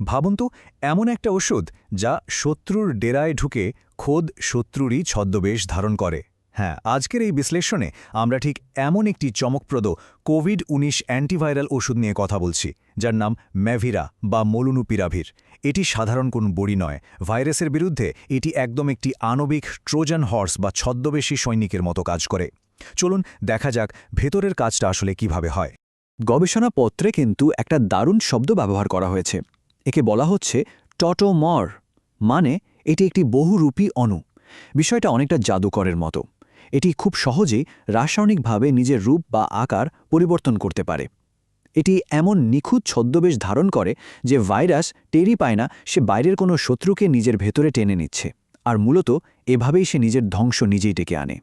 ভাবুন তো, এমন একটা ওষুধ যা শত্রুর ডেরায় ঢুকে খোদ শত্রুরই ছদ্মবেশ ধারণ করে। হ্যাঁ, আজকের এই বিশ্লেষণে আমরা ঠিক এমন একটি চমকপ্রদ কোভিড-19 অ্যান্টিভাইরাল ওষুধ নিয়ে কথা বলছি, যার নাম ম্যাভিরা বা মলুনুপিরাভির। এটি সাধারণ কোনো বড়ি নয়। ভাইরাসের বিরুদ্ধে এটি একদম একটি আণবিক ট্রোজান হর্স বা ছদ্মবেশী সৈনিকের মতো কাজ করে। চলুন দেখা যাক ভেতরের কাজটা আসলে কিভাবে হয়। গবেষণাপত্রে কিন্তু একটা দারুণ শব্দ ব্যবহার করা হয়েছে। একে বলা হচ্ছে টটোমর, মানে এটি একটি বহুরূপী অণু। বিষয়টা অনেকটা জাদুকরের মতো। এটি খুব সহজেই রাসায়নিকভাবে নিজের রূপ বা আকার পরিবর্তন করতে পারে। এটি এমন নিখুঁত ছদ্মবেশ ধারণ করে যে ভাইরাস টেরই পায় না সে বাইরের কোনো শত্রুকে নিজের ভেতরে টেনে নিচ্ছে, আর মূলত এভাবেই সে নিজের ধ্বংস নিজেই ডেকে আনে।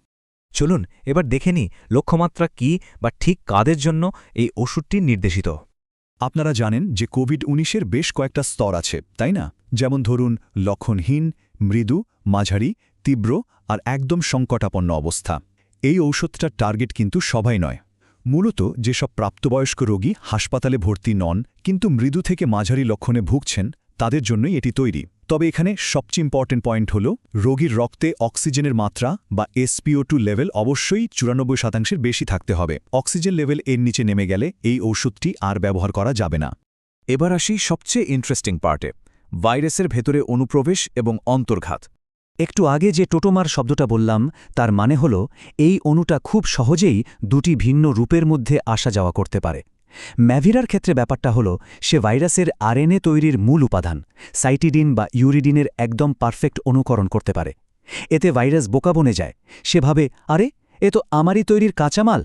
চলুন এবার দেখে নিই লক্ষ্যমাত্রা কী বা ঠিক কাদের জন্য এই ওষুধটি নির্দেশিত। আপনারা জানেন যে কোভিড-19-এর বেশ কয়েকটা স্তর আছে, তাই না? যেমন ধরুন লক্ষণহীন, মৃদু, মাঝারি, তীব্র আর একদম সংকটাপন্ন অবস্থা। এই ঔষধটার টার্গেট কিন্তু সবাই নয়। মূলত যেসব প্রাপ্তবয়স্ক রোগী হাসপাতালে ভর্তি নন কিন্তু মৃদু থেকে মাঝারি লক্ষণে ভুগছেন, তাদের জন্যই এটি তৈরি। তবে এখানে সবচেয়ে ইম্পর্টেন্ট পয়েন্ট হল রোগীর রক্তে অক্সিজেনের মাত্রা বা SpO2 লেভেল অবশ্যই 94% বেশি থাকতে হবে। অক্সিজেন লেভেল এর নিচে নেমে গেলে এই ওষুধটি আর ব্যবহার করা যাবে না। এবার আসি সবচেয়ে ইন্টারেস্টিং পার্টে, ভাইরাসের ভেতরে অনুপ্রবেশ এবং অন্তর্ঘাত। একটু আগে যে টোটোমার শব্দটা বললাম, তার মানে হল এই অণুটা খুব সহজেই দুটি ভিন্ন রূপের মধ্যে আসা যাওয়া করতে পারে। ম্যাভিরার ক্ষেত্রে ব্যাপারটা হল সে ভাইরাসের আরএনএ তৈরির মূল উপাদান সাইটিডিন বা ইউরিডিনের একদম পারফেক্ট অনুকরণ করতে পারে। এতে ভাইরাস বোকা বনে যায়। সে ভাবে, আরে এ তো আমারই তৈরির কাঁচামাল,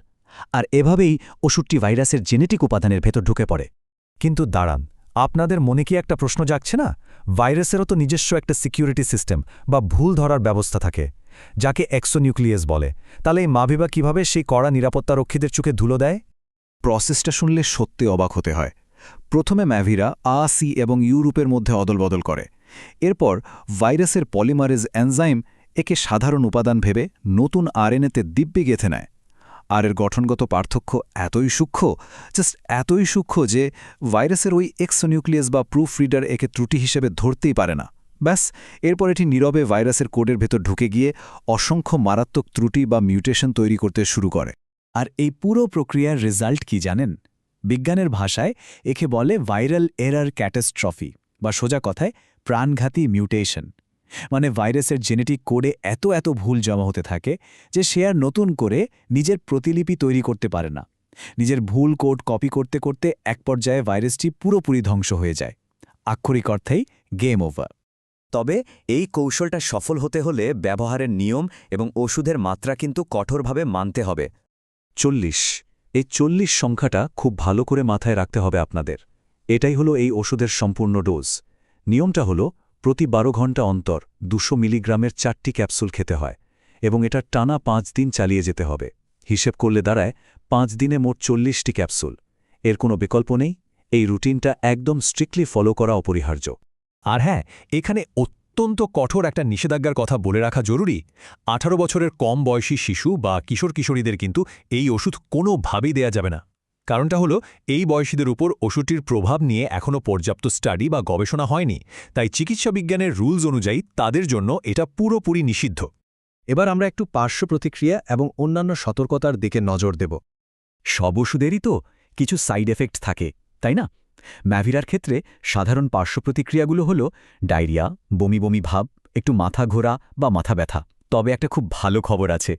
আর এভাবেই ওষুধটি ভাইরাসের জেনেটিক উপাদানের ভেতর ঢুকে পড়ে। কিন্তু দাঁড়ান, আপনাদের মনে কি একটা প্রশ্ন জাগছে না? ভাইরাসেরও তো নিজস্ব একটা সিকিউরিটি সিস্টেম বা ভুল ধরার ব্যবস্থা থাকে, যাকে এক্সোনিউক্লিয়াস বলে। তাহলে এই মাভিবা কিভাবে সেই কড়া নিরাপত্তারক্ষীদের চোখে ধুলো দেয়? প্রসেসটা শুনলে সত্যি অবাক হতে হয়। প্রথমে ম্যাভিরা সি এবং ইউরোপের মধ্যে অদলবদল করে। এরপর ভাইরাসের পলিমারেজ এনজাইম একে সাধারণ উপাদান ভেবে নতুন আরএনএতে দিব্যি গেঁথে নেয়। আর এর গঠনগত পার্থক্য এতই সূক্ষ্ম, জাস্ট এতই সূক্ষ্ম যে ভাইরাসের ওই এক্সোনিউক্লিয়াস বা প্রুফ রিডার একে ত্রুটি হিসেবে ধরতেই পারে না। ব্যাস, এরপর এটি নীরবে ভাইরাসের কোডের ভেতর ঢুকে গিয়ে অসংখ্য মারাত্মক ত্রুটি বা মিউটেশন তৈরি করতে শুরু করে। আর এই পুরো প্রক্রিয়ার রেজাল্ট কি জানেন? বিজ্ঞানের ভাষায় একে বলে ভাইরাল এরার ক্যাটাস্ট্রফি, বা সোজা কথায় প্রাণঘাতী মিউটেশন। মানে ভাইরাসের জেনেটিক কোডে এত ভুল জমা হতে থাকে যে সে আর নতুন করে নিজের প্রতিলিপি তৈরি করতে পারে না। নিজের ভুল কোড কপি করতে করতে এক পর্যায়ে ভাইরাসটি পুরোপুরি ধ্বংস হয়ে যায়। আক্ষরিক অর্থেই গেম ওভার। তবে এই কৌশলটা সফল হতে হলে ব্যবহারের নিয়ম এবং ওষুধের মাত্রা কিন্তু কঠোরভাবে মানতে হবে। 40। এই 40 সংখ্যাটা খুব ভালো করে মাথায় রাখতে হবে আপনাদের। এটাই হলো এই ওষুধের সম্পূর্ণ ডোজ। নিয়মটা হলো প্রতি 12 ঘন্টা অন্তর 200 মিলিগ্রামের 4টি ক্যাপসুল খেতে হয় এবং এটা টানা 5 দিন চালিয়ে যেতে হবে। হিসেব করলে দাঁড়ায় 5 দিনে মোট 40টি ক্যাপসুল। এর কোনো বিকল্প নেই। এই রুটিনটা একদম স্ট্রিক্টলি ফলো করা অপরিহার্য। আর হ্যাঁ, এখানে অত্যন্ত কঠোর একটা নিষেধাজ্ঞার কথা বলে রাখা জরুরি। 18 বছরের কম বয়সী শিশু বা কিশোর-কিশোরীদের কিন্তু এই ওষুধ কোনোভাবেই দেয়া যাবে না। কারণটা হলো এই বয়সীদের উপর ওষুধটির প্রভাব নিয়ে এখনও পর্যাপ্ত স্টাডি বা গবেষণা হয়নি, তাই চিকিৎসা বিজ্ঞানের রুলস অনুযায়ী তাদের জন্য এটা পুরোপুরি নিষিদ্ধ। এবার আমরা একটু পার্শ্ব প্রতিক্রিয়া এবং অন্যান্য সতর্কতার দিকে নজর দেব। সব ওষুধেরই তো কিছু সাইড এফেক্ট থাকে, তাই না? ম্যাভিরার ক্ষেত্রে সাধারণ পার্শ্ব প্রতিক্রিয়াগুলো হল ডায়রিয়া, বমি বমি ভাব, একটু মাথা ঘোরা বা মাথা ব্যথা। তবে একটা খুব ভালো খবর আছে,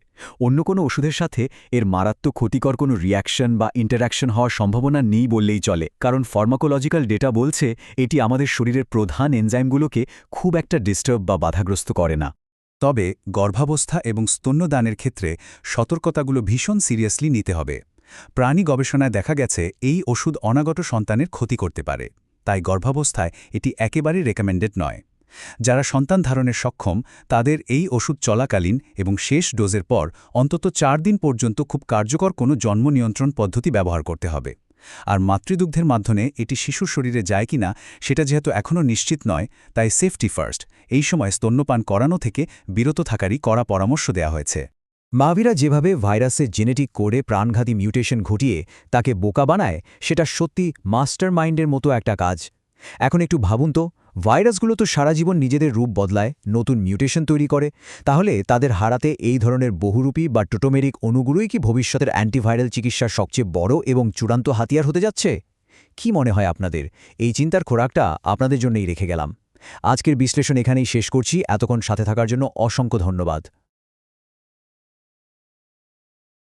অন্য কোনো ওষুধের সাথে এর মারাত্মক ক্ষতিকর কোনো রিয়াকশন বা ইন্টারাকশন হওয়ার সম্ভাবনা নেই বললেই চলে, কারণ ফার্মাকোলজিক্যাল ডেটা বলছে এটি আমাদের শরীরের প্রধান এনজাইমগুলোকে খুব একটা ডিস্টার্ব বা বাধাগ্রস্ত করে না। তবে গর্ভাবস্থা এবং স্তন্যদানের ক্ষেত্রে সতর্কতাগুলো ভীষণ সিরিয়াসলি নিতে হবে। প্রাণী গবেষণায় দেখা গেছে এই ওষুধ অনাগত সন্তানের ক্ষতি করতে পারে, তাই গর্ভাবস্থায় এটি একেবারেই রেকমেন্ডেড নয়। যারা সন্তান ধারণে সক্ষম তাদের এই ওষুধ চলাকালীন এবং শেষ ডোজের পর অন্তত 4 দিন পর্যন্ত খুব কার্যকর কোনো জন্ম নিয়ন্ত্রণ পদ্ধতি ব্যবহার করতে হবে। আর মাতৃদুগ্ধের মাধ্যমে এটি শিশুর শরীরে যায় কিনা সেটা যেহেতু এখনও নিশ্চিত নয়, তাই সেফটি ফার্স্ট, এই সময় স্তন্যপান করানো থেকে বিরত থাকারই কড়া পরামর্শ দেওয়া হয়েছে। মাভিরা যেভাবে ভাইরাসের জেনেটিক কোডে প্রাণঘাতী মিউটেশন ঘটিয়ে তাকে বোকা বানায়, সেটা সত্যি মাস্টার মাইন্ডের মতো একটা কাজ। এখন একটু ভাবুন তো, ভাইরাসগুলো তো সারা জীবন নিজেদের রূপ বদলায়, নতুন মিউটেশন তৈরি করে, তাহলে তাদের হারাতে এই ধরনের বহুরূপী বা টোটোমেরিক অণুগুলোই কি ভবিষ্যতের অ্যান্টিভাইরাল চিকিৎসার সবচেয়ে বড় এবং চূড়ান্ত হাতিয়ার হতে যাচ্ছে? কি মনে হয় আপনাদের? এই চিন্তার খোরাকটা আপনাদের জন্যই রেখে গেলাম। আজকের বিশ্লেষণ এখানেই শেষ করছি। এতক্ষণ সাথে থাকার জন্য অসংখ্য ধন্যবাদ।